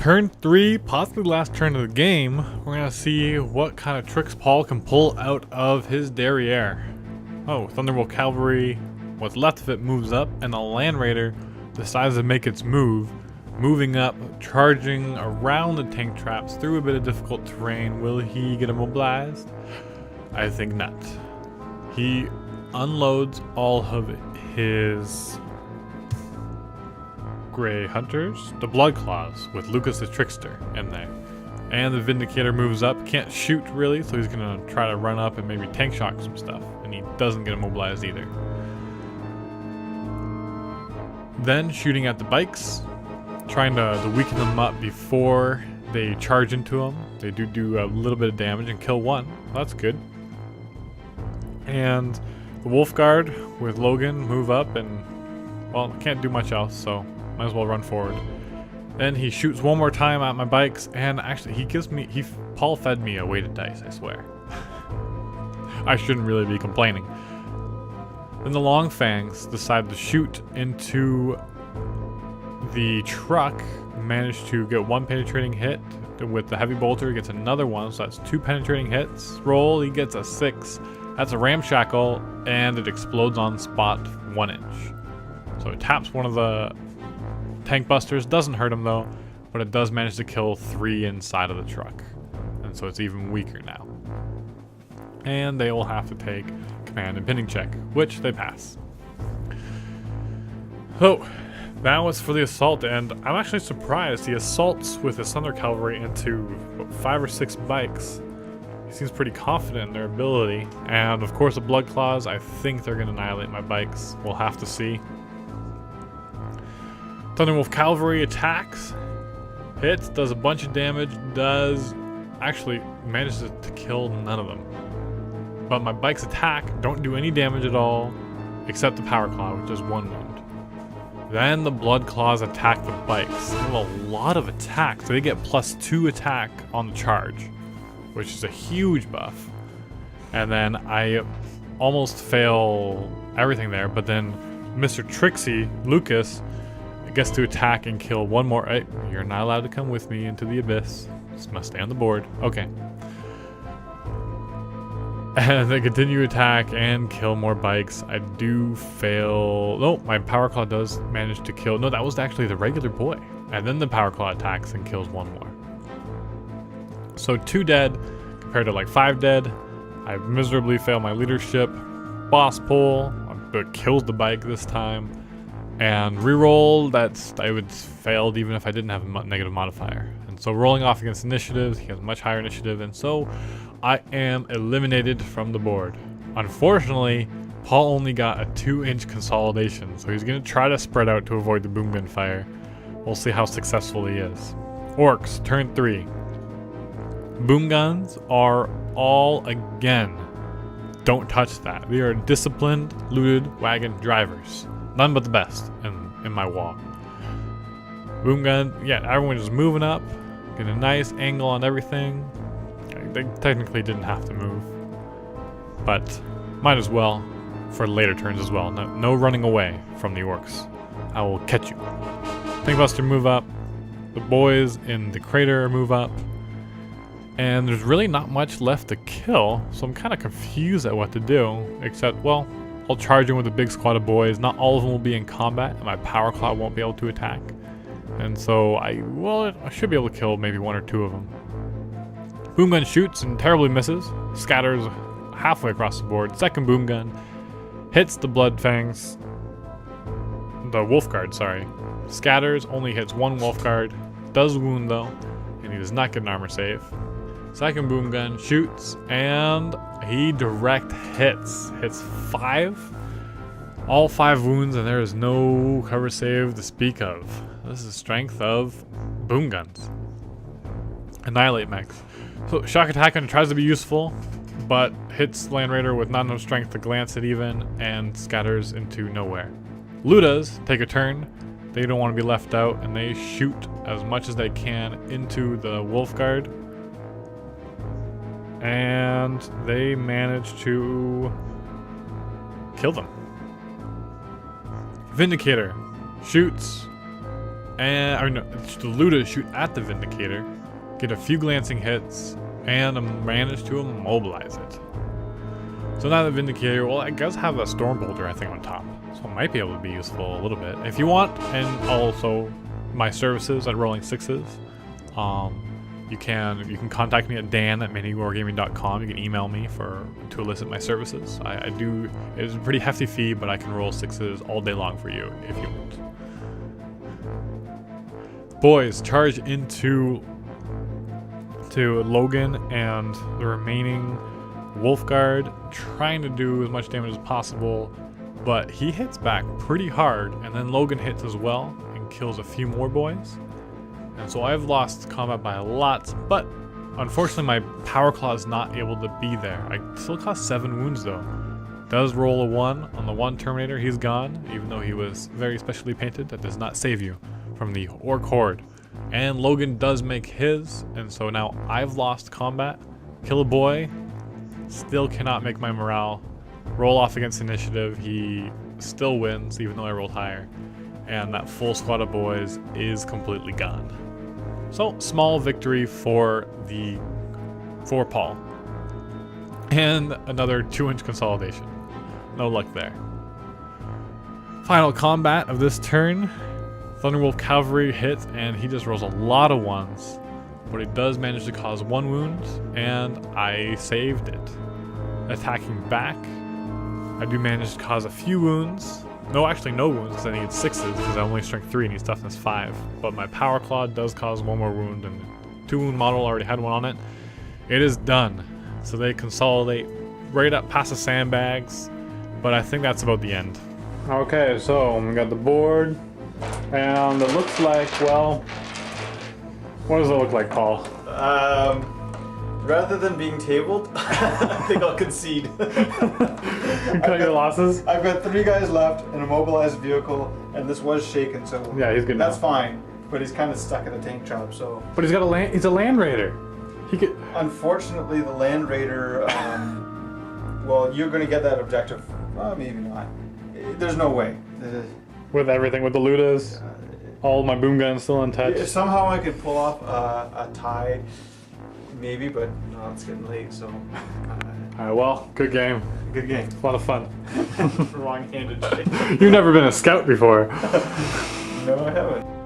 Turn 3, possibly the last turn of the game, we're going to see what kind of tricks Paul can pull out of his derriere. Oh, Thunderbolt Cavalry, what's left of it moves up, and the Land Raider decides to make its move, moving up, charging around the tank traps through a bit of difficult terrain. Will he get immobilized? I think not. He unloads all of his Grey Hunters, the Blood Claws with Lucas the Trickster in there. And the Vindicator moves up, can't shoot really, so he's gonna try to run up and maybe tank shock some stuff, and he doesn't get immobilized either. Then shooting at the bikes, trying to weaken them up before they charge into him. They do a little bit of damage and kill one, that's good. And the Wolf Guard with Logan move up and, well, can't do much else, so might as well run forward. Then he shoots one more time at my bikes, and actually Paul fed me a weighted dice, I swear. I shouldn't really be complaining. Then the Long Fangs decide to shoot into the truck, managed to get one penetrating hit. With the Heavy Bolter, he gets another one, so that's 2 penetrating hits. Roll, he gets a 6. That's a ramshackle, and it explodes on spot 1 inch. So it taps one of the tank busters, doesn't hurt him though, but it does manage to kill 3 inside of the truck. And so it's even weaker now. And they will have to take command and pinning check, which they pass. So that was for the assault, and I'm actually surprised he assaults with his Thunder Cavalry into 5 or 6 bikes. He seems pretty confident in their ability, and of course the Blood Claws, I think they're going to annihilate my bikes. We'll have to see. Thunderwolf Cavalry attacks, hits, does a bunch of damage, actually manages to kill none of them. But my bikes attack, don't do any damage at all, except the Power Claw, which does 1 wound. Then the Blood Claws attack the bikes. They have a lot of attack, so they get +2 attack on the charge, which is a huge buff. And then I almost fail everything there, but then Mr. Trixie, Lucas, gets to attack and kill one more. Hey, you're not allowed to come with me into the abyss. Just must stay on the board. Okay. And they continue to attack and kill more bikes. I do fail. No, my Power Claw does manage to kill. No, that was actually the regular boy. And then the Power Claw attacks and kills 1 more. So 2 dead compared to like 5 dead. I miserably fail my leadership. Boss pull, but kills the bike this time. And reroll, I would failed even if I didn't have a negative modifier. And so rolling off against initiatives, he has much higher initiative, and so I am eliminated from the board. Unfortunately, Paul only got a 2-inch consolidation, so he's going to try to spread out to avoid the boom gun fire. We'll see how successful he is. Orks, turn 3. Boom guns are all again. Don't touch that. They are disciplined, looted wagon drivers. None but the best in my Waaagh. Boom gun, yeah, everyone is moving up. Get a nice angle on everything. They technically didn't have to move, but might as well for later turns as well. No running away from the Orks. I will catch you. Tank Buster move up. The boys in the crater move up. And there's really not much left to kill, so I'm kind of confused at what to do, except, well, I'll charge in with a big squad of boys. Not all of them will be in combat, and my Power Claw won't be able to attack. And so I should be able to kill maybe 1 or 2 of them. Boom gun shoots and terribly misses. Scatters halfway across the board. Second boom gun hits the Blood Fangs. The Wolf Guard, sorry. Scatters, only hits 1 Wolf Guard. Does wound though, and he does not get an armor save. Second boom gun shoots, and he direct hits. Hits 5. All 5 wounds, and there is no cover save to speak of. This is the strength of boom guns. Annihilate mechs. So shock attack and tries to be useful, but hits Land Raider with not enough strength to glance it even, and scatters into nowhere. Ludas take a turn. They don't want to be left out, and they shoot as much as they can into the Wolf Guard. And they manage to kill them. Vindicator shoots and I mean, the Luda shoot at the Vindicator, get a few glancing hits, and manage to immobilize it. So now the Vindicator, well, it does have a Storm Bolter, I think, on top, so it might be able to be useful a little bit if you want. And also my services at Rolling Sixes. You can contact me at dan@miniwargaming.com. You can email me to elicit my services. I do. It's a pretty hefty fee, but I can roll sixes all day long for you if you want. Boys, charge into Logan and the remaining Wolfguard, trying to do as much damage as possible, but he hits back pretty hard, and then Logan hits as well and kills a few more boys. And so I've lost combat by a lot, but unfortunately my Power Claw is not able to be there. I still cost 7 wounds though. Does roll a 1 on the one Terminator, he's gone, even though he was very specially painted. That does not save you from the Ork Horde. And Logan does make his, and so now I've lost combat. Kill a boy, still cannot make my morale. Roll off against initiative, he still wins even though I rolled higher. And that full squad of boys is completely gone. So, small victory for Paul. And another 2-inch consolidation. No luck there. Final combat of this turn. Thunderwolf Cavalry hits, and he just rolls a lot of 1s. But he does manage to cause 1 wound, and I saved it. Attacking back, I do manage to cause a few wounds. No, actually no wounds, because I needed 6s, because I only strength 3 and he's toughness 5. But my Power Claw does cause 1 more wound, and the 2-wound model already had 1 on it. It is done. So they consolidate right up past the sandbags, but I think that's about the end. Okay, so we got the board, and it looks like, well, what does it look like, Paul? Rather than being tabled, I think I'll concede. Cut your losses? I've got 3 guys left, an immobilized vehicle, and this was shaken, so yeah, he's good. That's now. Fine, but he's kind of stuck in a tank job, so. But he's got he's a Land Raider. He could. Unfortunately, the Land Raider. Well, you're going to get that objective. Well, maybe not. There's no way. With everything, with the Ludas, all my boom guns still untouched. If somehow I could pull off a tie. Maybe, but no, it's getting late, so. Alright, well, good game. Good game. A lot of fun. Wrong-handed shit. You've never been a scout before. No, I haven't.